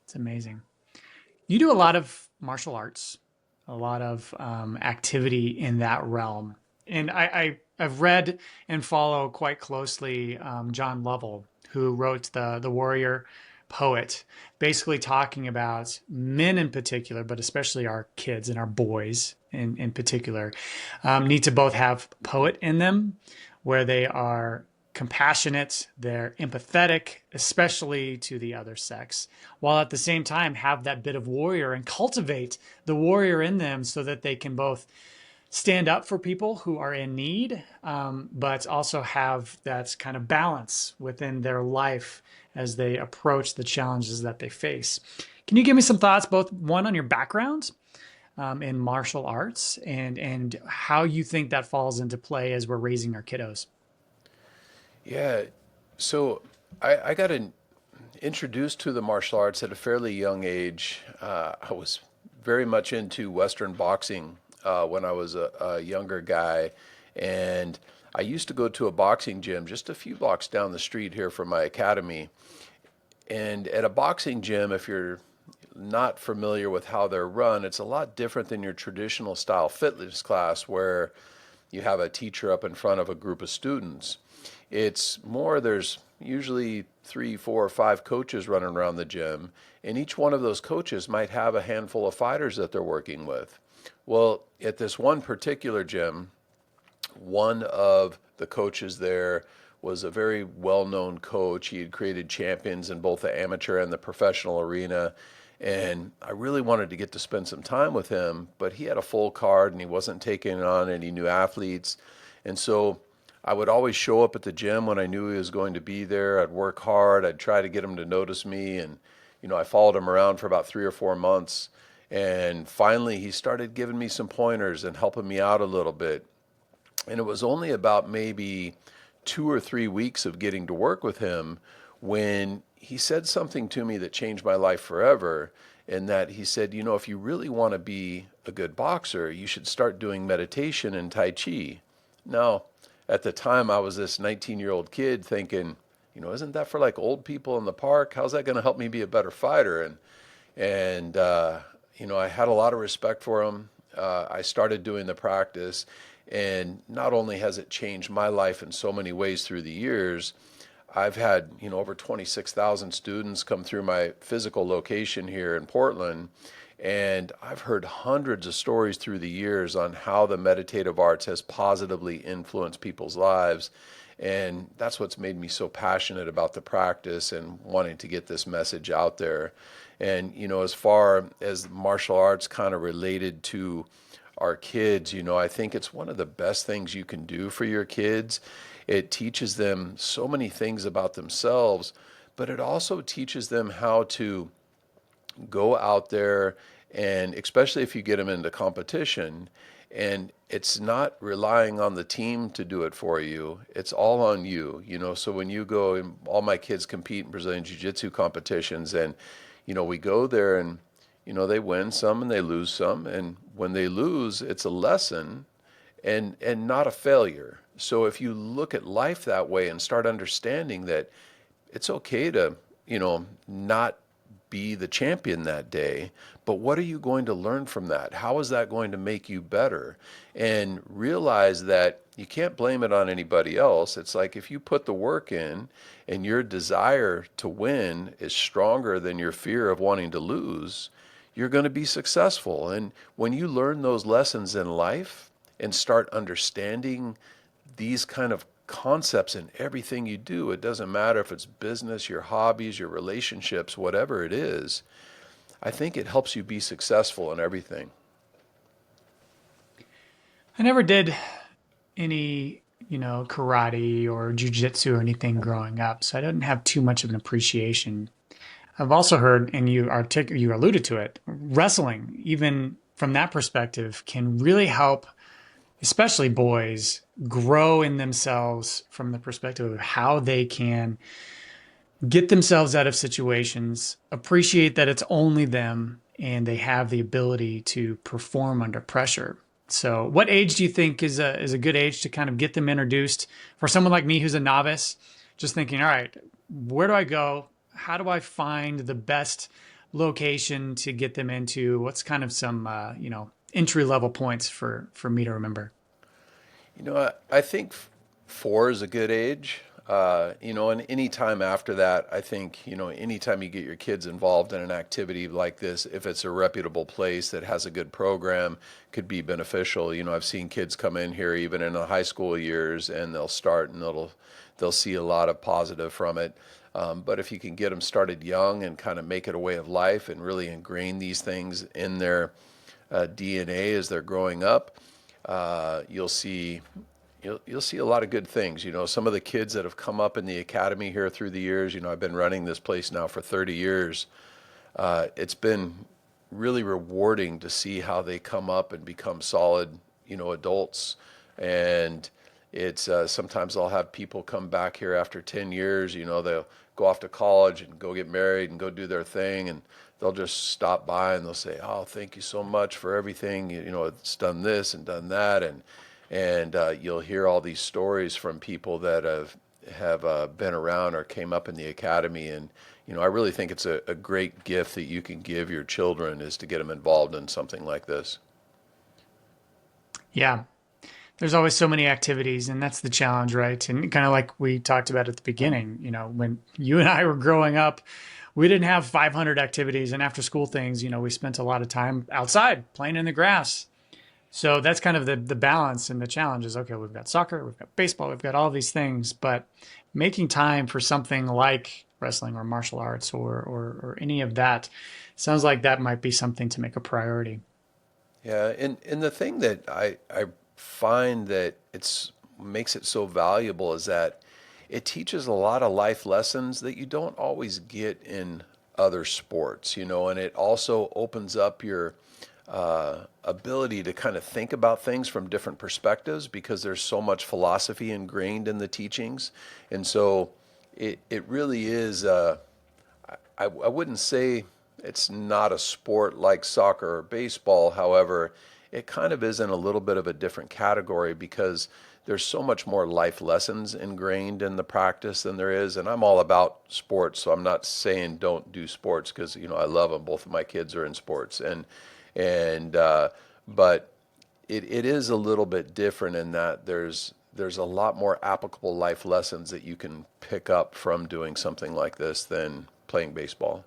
It's amazing. You do a lot of martial arts, a lot of activity in that realm. And I've read and follow quite closely John Lovell, who wrote the Warrior Poet, basically talking about men in particular, but especially our kids and our boys in particular, need to both have poet in them, where they are compassionate, they're empathetic, especially to the other sex, while at the same time have that bit of warrior and cultivate the warrior in them so that they can both stand up for people who are in need, but also have that kind of balance within their life as they approach the challenges that they face. Can you give me some thoughts, both one on your background in martial arts and how you think that falls into play as we're raising our kiddos? Yeah, so I got introduced to the martial arts at a fairly young age. I was very much into Western boxing when I was a younger guy, and I used to go to a boxing gym just a few blocks down the street here from my academy. And at a boxing gym, if you're not familiar with how they're run, it's a lot different than your traditional style fitness class where you have a teacher up in front of a group of students. It's more, there's usually three, four, or five coaches running around the gym, and each one of those coaches might have a handful of fighters that they're working with. Well, at this one particular gym, one of the coaches there was a very well-known coach. He had created champions in both the amateur and the professional arena. And I really wanted to get to spend some time with him, but he had a full card and he wasn't taking on any new athletes. And so I would always show up at the gym when I knew he was going to be there. I'd work hard. I'd try to get him to notice me. And, I followed him around for about 3 or 4 months. And finally, he started giving me some pointers and helping me out a little bit. And it was only about maybe 2 or 3 weeks of getting to work with him when he said something to me that changed my life forever. And that he said, if you really want to be a good boxer, you should start doing meditation and Tai Chi. Now, at the time, I was this 19-year-old kid thinking, isn't that for like old people in the park? How's that going to help me be a better fighter? And I had a lot of respect for him. I started doing the practice, and not only has it changed my life in so many ways through the years, I've had, over 26,000 students come through my physical location here in Portland, and I've heard hundreds of stories through the years on how the meditative arts has positively influenced people's lives. And that's what's made me so passionate about the practice and wanting to get this message out there. And, as far as martial arts kind of related to our kids, I think it's one of the best things you can do for your kids. It teaches them so many things about themselves, but it also teaches them how to go out there, and especially if you get them into competition, and it's not relying on the team to do it for you, it's all on you. So when you go, and all my kids compete in Brazilian Jiu-Jitsu competitions, and we go there, and they win some and they lose some, and when they lose, it's a lesson and not a failure. So if you look at life that way and start understanding that it's okay to not be the champion that day, but what are you going to learn from that? How is that going to make you better? And realize that you can't blame it on anybody else. It's like if you put the work in and your desire to win is stronger than your fear of wanting to lose, you're going to be successful. And when you learn those lessons in life and start understanding these kind of concepts in everything you do, it doesn't matter if it's business, your hobbies, your relationships, whatever it is, I think it helps you be successful in everything. I never did any, karate or jujitsu or anything growing up, so I didn't have too much of an appreciation. I've also heard, and you alluded to it, wrestling, even from that perspective, can really help, especially boys, grow in themselves from the perspective of how they can get themselves out of situations, appreciate that it's only them, and they have the ability to perform under pressure. So, what age do you think is a good age to kind of get them introduced for someone like me who's a novice, just thinking, all right, where do I go? How do I find the best location to get them into? What's kind of some entry level points for me to remember? I think 4 is a good age. And any time after that, I think, anytime you get your kids involved in an activity like this, if it's a reputable place that has a good program, could be beneficial. I've seen kids come in here even in the high school years, and they'll start and they'll see a lot of positive from it. But if you can get them started young and kind of make it a way of life and really ingrain these things in their DNA as they're growing up, you'll see you'll see a lot of good things. Some of the kids that have come up in the academy here through the years. I've been running this place now for 30 years. It's been really rewarding to see how they come up and become solid, adults. And it's sometimes I'll have people come back here after 10 years. They'll go off to college and go get married and go do their thing, and they'll just stop by and they'll say, "Oh, thank you so much for everything. It's done this and done that," and you'll hear all these stories from people that have been around or came up in the academy. And I really think it's a great gift that you can give your children, is to get them involved in something like this. Yeah, there's always so many activities, and that's the challenge, right? And kind of like we talked about at the beginning, when you and I were growing up, we didn't have 500 activities and after school things. We spent a lot of time outside playing in the grass. So that's kind of the balance, and the challenge is, okay, we've got soccer, we've got baseball, we've got all these things, but making time for something like wrestling or martial arts or any of that sounds like that might be something to make a priority. Yeah, and the thing that I find that it's makes it so valuable is that it teaches a lot of life lessons that you don't always get in other sports, and it also opens up your ability to kind of think about things from different perspectives, because there's so much philosophy ingrained in the teachings. And so it really is, I wouldn't say it's not a sport like soccer or baseball. However, it kind of is in a little bit of a different category, because there's so much more life lessons ingrained in the practice than there is. And I'm all about sports, so I'm not saying don't do sports, because I love them. Both of my kids are in sports, and but it is a little bit different in that there's a lot more applicable life lessons that you can pick up from doing something like this than playing baseball.